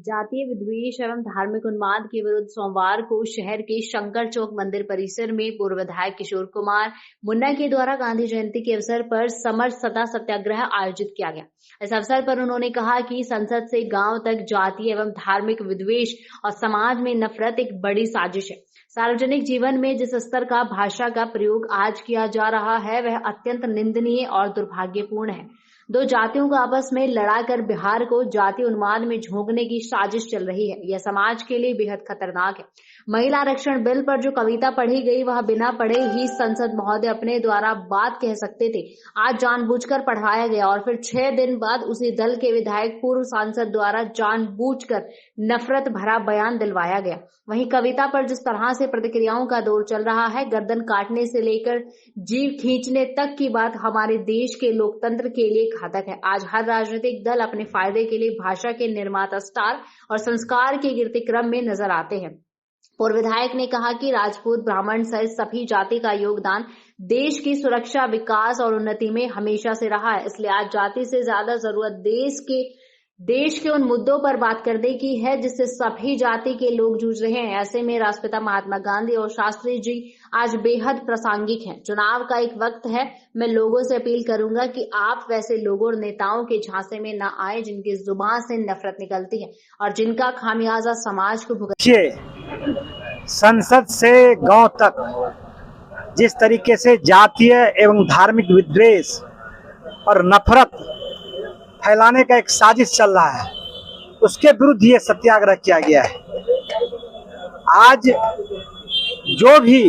जातीय विद्वेष एवं धार्मिक उन्माद के विरुद्ध सोमवार को शहर के शंकर चौक मंदिर परिसर में पूर्व विधायक किशोर कुमार मुन्ना के द्वारा गांधी जयंती के अवसर पर समरसता सत्याग्रह आयोजित किया गया। इस अवसर पर उन्होंने कहा कि संसद से गांव तक जातीय एवं धार्मिक विद्वेष और समाज में नफरत एक बड़ी साजिश है। सार्वजनिक जीवन में जिस स्तर का भाषा का प्रयोग आज किया जा रहा है वह अत्यंत निंदनीय और दुर्भाग्यपूर्ण है। दो जातियों को आपस में लड़ाकर बिहार को जातीय उन्माद में झोंकने की साजिश चल रही है। यह समाज के लिए बेहद खतरनाक है। महिला आरक्षण बिल पर जो कविता पढ़ी गई वह बिना पढ़े ही संसद महोदय अपने द्वारा बात कह सकते थे। आज जानबूझकर पढ़ाया गया और फिर 6 दिन बाद उसी दल के विधायक पूर्व सांसद द्वारा जानबूझकर नफरत भरा बयान दिलवाया गया। वहीं कविता पर जिस तरह से प्रतिक्रियाओं का दौर चल रहा है, गर्दन काटने से लेकर जीव खींचने तक की बात हमारे देश के लोकतंत्र के लिए घातक है। आज हर राजनीतिक दल अपने फायदे के लिए भाषा के निर्माता स्टार और संस्कार के गिरते क्रम में नजर आते हैं। पूर्व विधायक ने कहा कि राजपूत ब्राह्मण सहित सभी जाति का योगदान देश की सुरक्षा, विकास और उन्नति में हमेशा से रहा है। इसलिए आज जाति से ज्यादा जरूरत देश के उन मुद्दों पर बात करने की है जिससे सभी जाति के लोग जूझ रहे हैं। ऐसे में राष्ट्रपिता महात्मा गांधी और शास्त्री जी आज बेहद प्रासंगिक हैं। चुनाव का एक वक्त है। मैं लोगों से अपील करूंगा कि आप वैसे लोगों और नेताओं के झांसे में न आए जिनकी जुबान से नफरत निकलती है और जिनका खामियाजा समाज को भुगतना। संसद से गांव तक जिस तरीके से जातीय एवं धार्मिक विद्वेष और नफरत फैलाने का एक साजिश चल रहा है, उसके विरुद्ध ये सत्याग्रह किया गया है। आज जो भी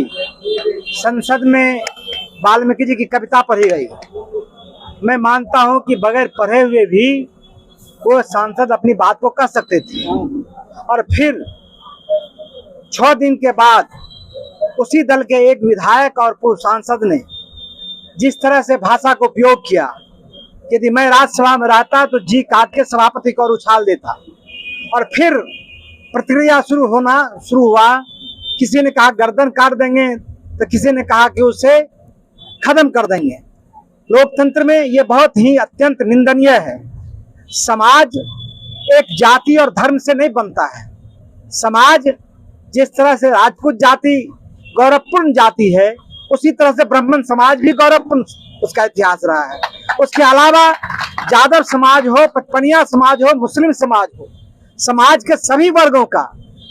संसद में वाल्मीकि जी की कविता पढ़ी गई, मैं मानता हूं कि बगैर पढ़े हुए भी वो सांसद अपनी बात को कह सकते थे। और फिर 6 दिन के बाद उसी दल के एक विधायक और पूर्व सांसद ने जिस तरह से भाषा को उपयोग किया, यदि मैं राज्यसभा में रहता तो जी काट के सभापति को उछाल देता। और फिर प्रतिक्रिया शुरू हुआ। किसी ने कहा गर्दन काट देंगे तो किसी ने कहा कि उसे खत्म कर देंगे। लोकतंत्र में ये बहुत ही अत्यंत निंदनीय है। समाज एक जाति और धर्म से नहीं बनता है। समाज जिस तरह से राजपूत जाति गौरवपूर्ण जाति है, उसी तरह से ब्राह्मण समाज भी गौरवपूर्ण उसका इतिहास रहा है। उसके अलावा यादव समाज हो, पचपनिया समाज हो, मुस्लिम समाज हो, समाज के सभी वर्गों का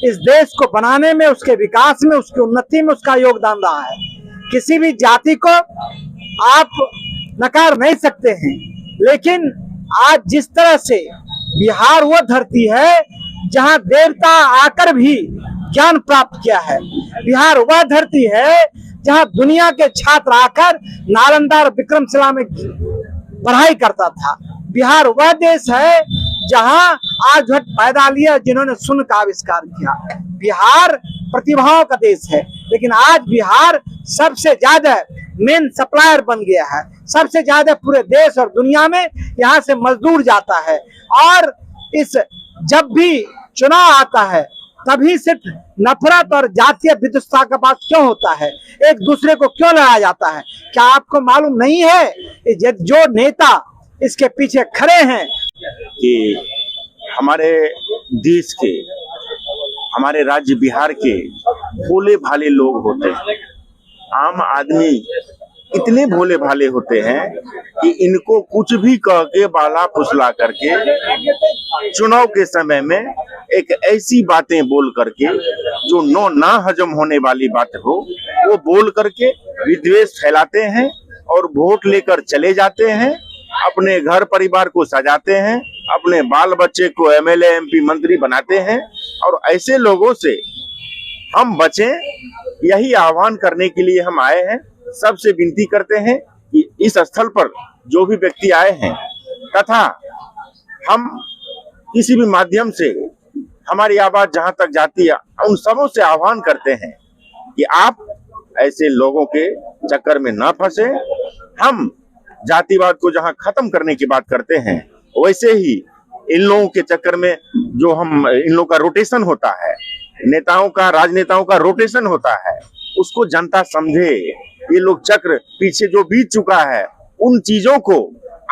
इस देश को बनाने में, उसके विकास में, उसकी उन्नति में उसका योगदान रहा है। किसी भी जाति को आप नकार नहीं सकते हैं। लेकिन आज जिस तरह से बिहार वो धरती है जहां देवता आकर भी ज्ञान प्राप्त किया है, बिहार वह धरती है जहां दुनिया के छात्र आकर नालंदा और विक्रमशिला में पढ़ाई करता था। बिहार वह देश है जहां आर्यभट्ट पैदा लिया जिन्होंने शून्य का आविष्कार किया। बिहार प्रतिभाओं का देश है, लेकिन आज बिहार सबसे ज्यादा मेन सप्लायर बन गया है। सबसे ज्यादा पूरे देश और दुनिया में यहाँ से मजदूर जाता है। और जब भी चुनाव आता है तभी सिर्फ नफरत और जातीय विद्वेषता का बात क्यों होता है? एक दूसरे को क्यों लड़ाया जाता है? क्या आपको मालूम नहीं है जो नेता इसके पीछे खड़े हैं कि हमारे देश के, हमारे राज्य बिहार के भोले भाले लोग होते हैं। आम आदमी इतने भोले भाले होते हैं कि इनको कुछ भी कह के बाला फुसला करके चुनाव के समय में एक ऐसी बातें बोल करके जो ना हजम होने वाली बात हो, वो बोल करके विद्वेष फैलाते हैं और वोट लेकर चले जाते हैं। अपने घर परिवार को सजाते हैं, अपने बाल बच्चे को एमएलए एमपी मंत्री बनाते हैं। और ऐसे लोगों से हम बचें, यही आह्वान करने के लिए हम आए हैं। सबसे विनती करते हैं कि इस स्थल पर जो भी व्यक्ति आए हैं तथा हम किसी भी माध्यम से हमारी आवाज जहां तक जाती है, उन सबों से आह्वान करते हैं कि आप ऐसे लोगों के चक्कर में न फंसे। हम जातिवाद को जहां खत्म करने की बात करते हैं, वैसे ही इन लोगों के चक्कर में जो इन लोगों का रोटेशन होता है, नेताओं का, राजनेताओं का रोटेशन होता है, उसको जनता समझे। ये लोग चक्र पीछे जो बीत चुका है, उन चीजों को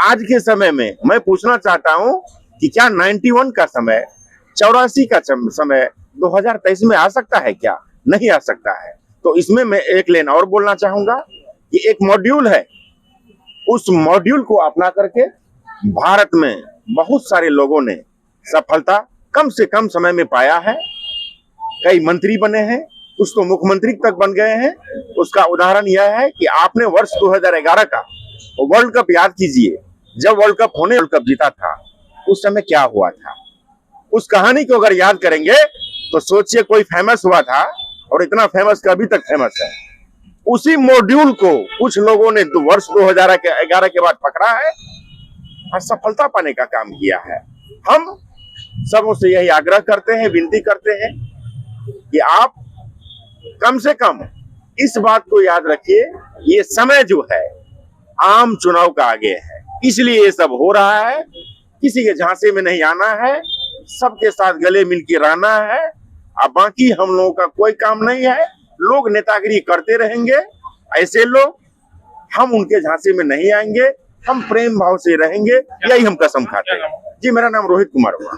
आज के समय में मैं पूछना चाहता हूं कि क्या 91 का समय, 84 का समय 2023 में आ सकता है क्या? नहीं आ सकता है। तो इसमें मैं एक लाइन और बोलना चाहूंगा कि एक मॉड्यूल है, उस मॉड्यूल को अपना करके भारत में बहुत सारे लोगों ने सफलता कम से कम समय में पाया है। कई मंत्री बने हैं, कुछ तो मुख्यमंत्री तक बन गए हैं। उसका उदाहरण यह है कि आपने वर्ष 2011 का वर्ल्ड कप याद कीजिए। जब वर्ल्ड कप जीता था, उस समय क्या हुआ था, उस कहानी को अगर याद करेंगे तो सोचिए कोई फेमस हुआ था और इतना फेमस कि अभी तक फेमस है। उसी मॉड्यूल को कुछ लोगों ने वर्ष 2011 के बाद पकड़ा है और सफलता पाने का काम किया है। हम सबों से यही आग्रह करते हैं, विनती करते हैं कि आप कम से कम इस बात को याद रखिए, ये समय जो है आम चुनाव का आगे है, इसलिए ये सब हो रहा है। किसी के झांसे में नहीं आना है, सबके साथ गले मिलकर रहना है। अब बाकी हम लोगों का कोई काम नहीं है। लोग नेतागिरी करते रहेंगे, ऐसे लोग, हम उनके झांसे में नहीं आएंगे। हम प्रेम भाव से रहेंगे, यही हम कसम खाते हैं। जी, मेरा नाम रोहित कुमार हुआ।